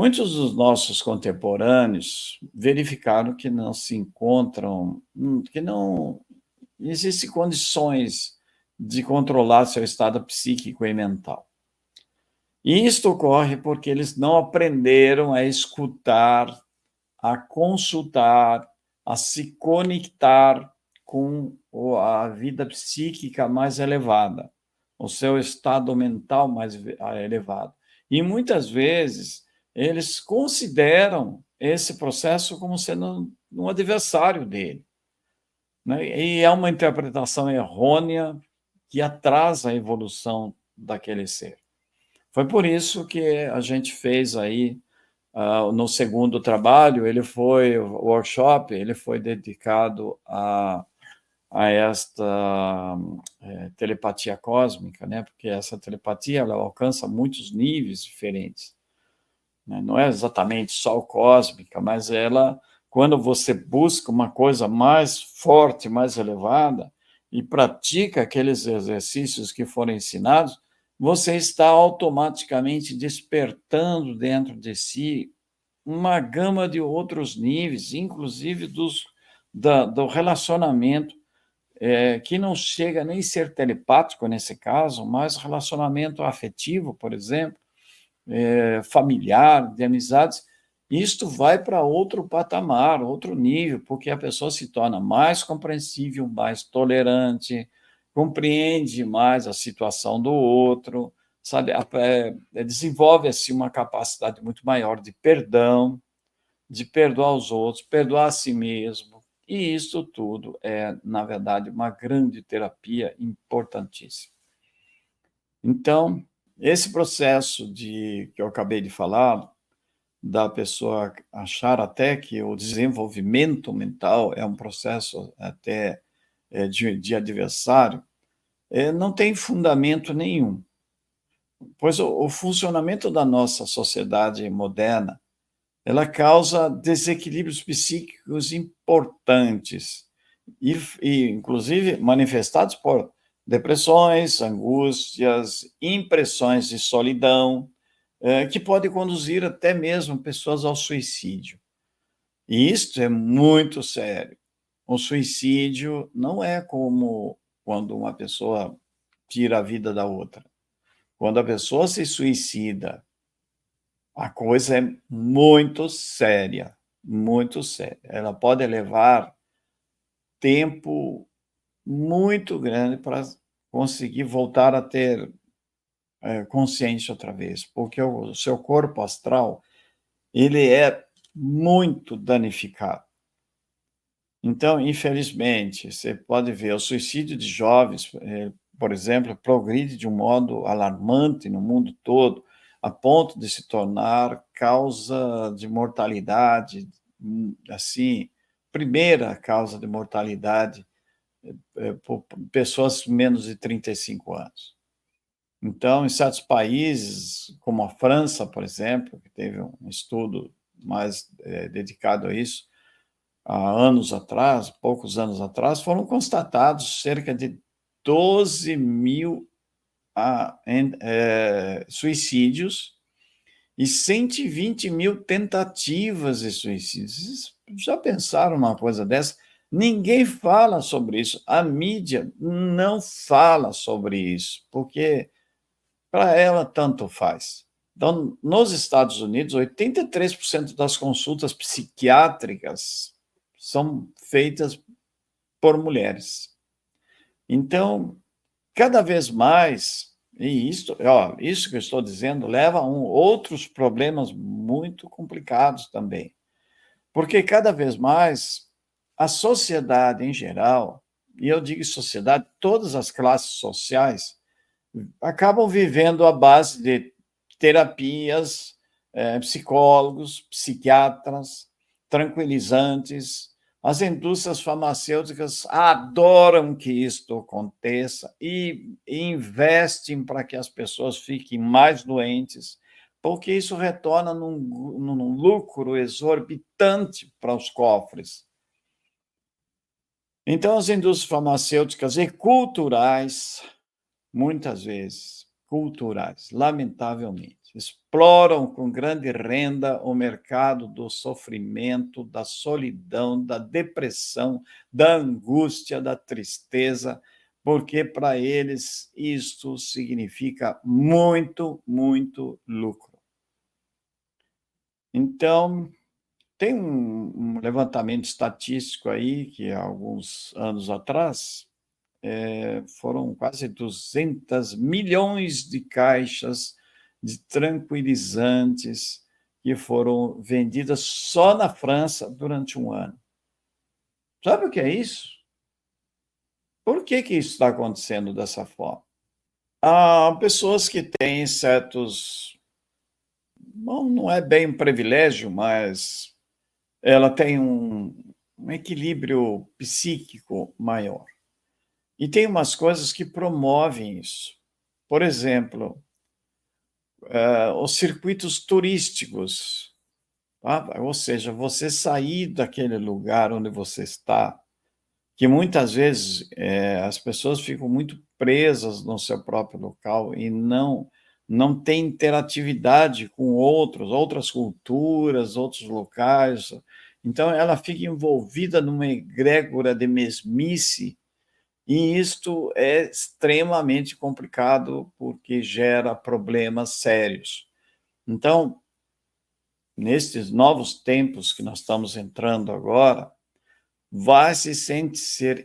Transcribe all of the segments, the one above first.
Muitos dos nossos contemporâneos verificaram que não se encontram, que não existem condições de controlar seu estado psíquico e mental. E isto ocorre porque eles não aprenderam a escutar, a consultar, a se conectar com a vida psíquica mais elevada, o seu estado mental mais elevado. E muitas vezes eles consideram esse processo como sendo um adversário dele, né? E é uma interpretação errônea que atrasa a evolução daquele ser. Foi por isso que a gente fez aí, no segundo trabalho, o workshop, ele foi dedicado a esta telepatia cósmica, né? Porque essa telepatia ela alcança muitos níveis diferentes, né? Não é exatamente só cósmica, mas ela, quando você busca uma coisa mais forte, mais elevada, e pratica aqueles exercícios que foram ensinados, você está automaticamente despertando dentro de si uma gama de outros níveis, inclusive do relacionamento, que não chega nem a ser telepático nesse caso, mas relacionamento afetivo, por exemplo, familiar, de amizades. Isto vai para outro patamar, outro nível, porque a pessoa se torna mais compreensível, mais tolerante, compreende mais a situação do outro, sabe? Desenvolve-se uma capacidade muito maior de perdoar os outros, perdoar a si mesmo. E isso tudo é, na verdade, uma grande terapia importantíssima. Então, esse processo que eu acabei de falar, da pessoa achar até que o desenvolvimento mental é um processo até de adversário, não tem fundamento nenhum, pois o funcionamento da nossa sociedade moderna ela causa desequilíbrios psíquicos importantes e inclusive manifestados por depressões, angústias, impressões de solidão, que pode conduzir até mesmo pessoas ao suicídio. E isto é muito sério. O suicídio não é como quando uma pessoa tira a vida da outra. Quando a pessoa se suicida, a coisa é muito séria, muito séria. Ela pode levar tempo muito grande para conseguir voltar a ter consciência outra vez, porque o seu corpo astral ele é muito danificado. Então, infelizmente, você pode ver o suicídio de jovens, por exemplo, progride de um modo alarmante no mundo todo, a ponto de se tornar causa de mortalidade, assim, primeira causa de mortalidade por pessoas menos de 35 anos. Então, em certos países, como a França, por exemplo, que teve um estudo mais dedicado a isso, há anos atrás, poucos anos atrás, foram constatados cerca de 12 mil suicídios e 120 mil tentativas de suicídio. Vocês já pensaram numa coisa dessa? Ninguém fala sobre isso. A mídia não fala sobre isso, porque para ela tanto faz. Então, nos Estados Unidos, 83% das consultas psiquiátricas são feitas por mulheres. Então, cada vez mais, e isso que eu estou dizendo leva a outros problemas muito complicados também, porque cada vez mais a sociedade em geral, e eu digo sociedade, todas as classes sociais, acabam vivendo à base de terapias, psicólogos, psiquiatras, tranquilizantes. As indústrias farmacêuticas adoram que isto aconteça e investem para que as pessoas fiquem mais doentes, porque isso retorna num lucro exorbitante para os cofres. Então, as indústrias farmacêuticas e culturais muitas vezes culturais, lamentavelmente. Exploram com grande renda o mercado do sofrimento, da solidão, da depressão, da angústia, da tristeza, porque para eles isto significa muito, muito lucro. Então, tem um levantamento estatístico aí que há alguns anos atrás foram quase 200 milhões de caixas de tranquilizantes que foram vendidas só na França durante um ano. Sabe o que é isso? Por que isso está acontecendo dessa forma? Há pessoas que têm certos, não é bem um privilégio, mas ela tem um equilíbrio psíquico maior. E tem umas coisas que promovem isso. Por exemplo, os circuitos turísticos, tá? Ou seja, você sair daquele lugar onde você está, que muitas vezes as pessoas ficam muito presas no seu próprio local e não têm interatividade com outras culturas, outros locais. Então, ela fica envolvida numa egrégora de mesmice, e isto é extremamente complicado, porque gera problemas sérios. Então, nestes novos tempos que nós estamos entrando agora, vai ser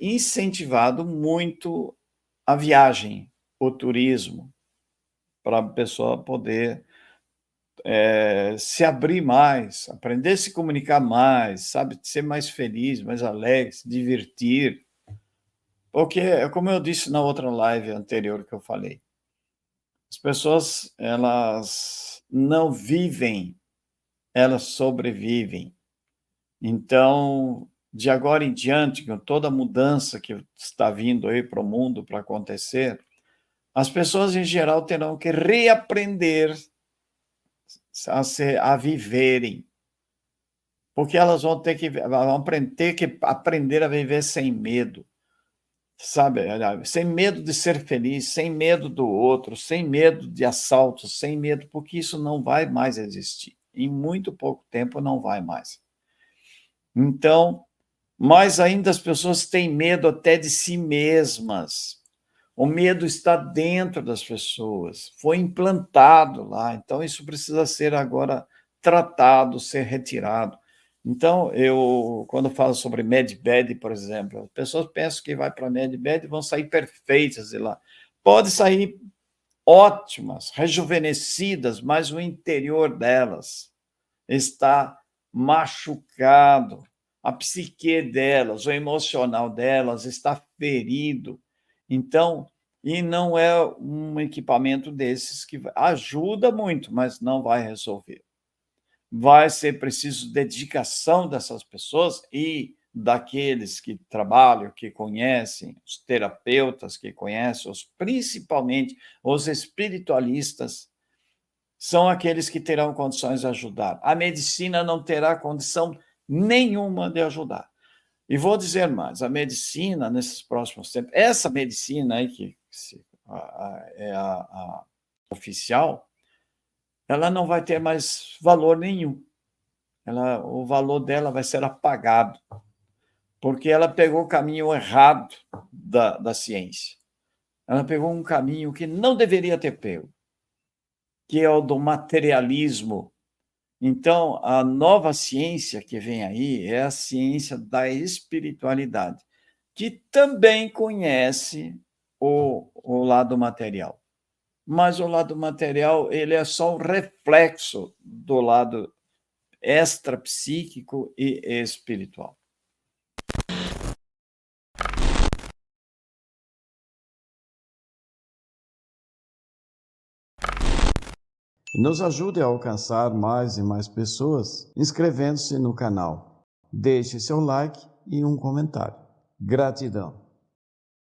incentivado muito a viagem, o turismo, para a pessoa poder se abrir mais, aprender a se comunicar mais, sabe, ser mais feliz, mais alegre, se divertir. Porque, como eu disse na outra live anterior que eu falei, as pessoas, elas não vivem, elas sobrevivem. Então, de agora em diante, com toda a mudança que está vindo aí para o mundo para acontecer, as pessoas em geral terão que reaprender a viverem, porque elas vão ter que aprender a viver sem medo, sabe? Sem medo de ser feliz, sem medo do outro, sem medo de assaltos, sem medo, porque isso não vai mais existir. Em muito pouco tempo não vai mais. Então, mas ainda as pessoas têm medo até de si mesmas. O medo está dentro das pessoas, foi implantado lá, então isso precisa ser agora tratado, ser retirado. Então, quando falo sobre Medbed, por exemplo, as pessoas pensam que vai para Medbed e vão sair perfeitas de lá. Pode sair ótimas, rejuvenescidas, mas o interior delas está machucado, a psique delas, o emocional delas está ferido. Então, e não é um equipamento desses que ajuda muito, mas não vai resolver. Vai ser preciso dedicação dessas pessoas e daqueles que trabalham, que conhecem, os terapeutas que conhecem, principalmente os espiritualistas, são aqueles que terão condições de ajudar. A medicina não terá condição nenhuma de ajudar. E vou dizer mais, a medicina, nesses próximos tempos, essa medicina aí, que é a oficial, ela não vai ter mais valor nenhum. O valor dela vai ser apagado, porque ela pegou o caminho errado da ciência. Ela pegou um caminho que não deveria ter pego, que é o do materialismo. Então, a nova ciência que vem aí é a ciência da espiritualidade, que também conhece o lado material. Mas o lado material, ele é só um reflexo do lado extrapsíquico e espiritual. Nos ajude a alcançar mais e mais pessoas inscrevendo-se no canal. Deixe seu like e um comentário. Gratidão.